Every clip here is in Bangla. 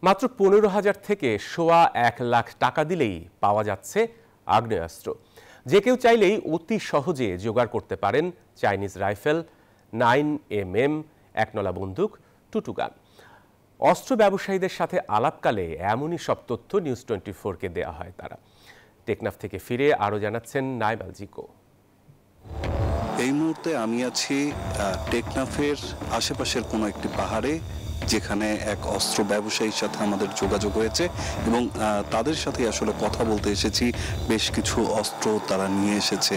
মাত্র 15,000 থেকে সোয়া 1 লাখ টাকা দিলেই পাওয়া যাচ্ছে আগ্নেয়াস্ত্র। যে কেউ চাইলেই অতি সহজে জোগাড় করতে পারেন চাইনিজ রাইফেল, 9mm একনলা বন্দুক, টুটু গান। অস্ত্র ব্যবসায়ীদের সাথে আলাপকালে এমনই সব তথ্য নিউজ 24-কে দেয়া হয়। তারা টেকনাফ থেকে ফিরে আরও জানাচ্ছেন নাইম আল জিকো। এই মুহূর্তে আমি আছি টেকনাফের আশেপাশের কোনো একটি পাহাড়ে, যেখানে এক অস্ত্র ব্যবসায়ীর সাথে আমাদের যোগাযোগ হয়েছে এবং তাদের সাথে আসলে কথা বলতে এসেছি। বেশ কিছু অস্ত্র তারা নিয়ে এসেছে।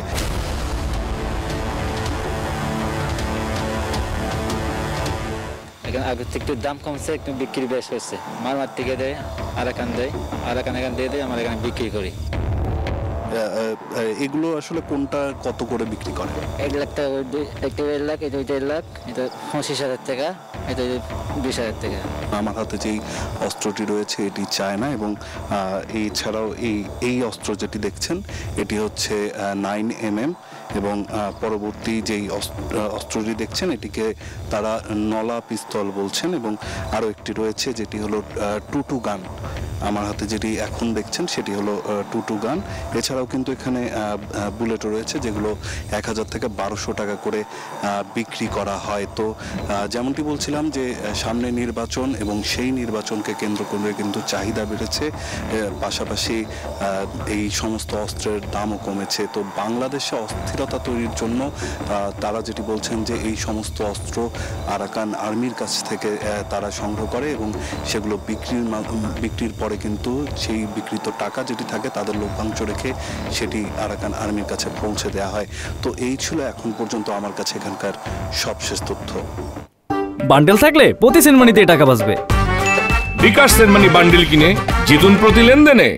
আগের থেকে একটু দাম কমছে, একটু বিক্রি বেশ হচ্ছে। মারমার থেকে দেয়, আরাকান দেয়, আরাকান এখান দিয়ে দেয়, আমরা এখানে বিক্রি করি। এগুলো আসলে কোনটা কত করে বিক্রি করে? 1 লাখ টাকা, একটা 1 লাখ, এটা 1.5 লাখ, এটা 25,000 টাকা, এটা 20,000 টাকা। আমার হাতে যেই অস্ত্রটি রয়েছে এটি চায়না এবং এছাড়াও এই অস্ত্র যেটি দেখছেন এটি হচ্ছে 9mm এবং পরবর্তী যেই অস্ত্রটি দেখছেন এটিকে তারা নলা পিস্তল বলছেন এবং আরও একটি রয়েছে যেটি হলো টুটু গান। আমার হাতে যেটি এখন দেখছেন সেটি হলো টুটু গান। এছাড়াও কিন্তু এখানে বুলেটও রয়েছে, যেগুলো 1000 থেকে 1200 টাকা করে বিক্রি করা হয়। তো যেমনটি বলছিলাম যে সামনে নির্বাচন এবং সেই নির্বাচনকে কেন্দ্র করে কিন্তু চাহিদা বেড়েছে, পাশাপাশি এই সমস্ত অস্ত্রের দামও কমেছে। তো বাংলাদেশে অস্থিরতা তৈরির জন্য তারা যেটি বলছেন যে এই সমস্ত অস্ত্র আরাকান আর্মির কাছ থেকে তারা সংগ্রহ করে এবং সেগুলো বিক্রির পরে কিন্তু সেই বিক্রিত টাকা যেটি থাকে তাদের লভ্যাংশ রেখে সেটি আরাকান আর্মির কাছে পৌঁছে দেওয়া হয়। তো এই ছিল এখন পর্যন্ত আমার কাছে এখানকার সবশেষ তথ্য। বান্ডেল থাকলে প্রতি সেনমানিতে টাকা বাঁচবে। বিকাশ সেনমানি বান্ডেল কিনে জিতুন প্রতি লেনদেনে।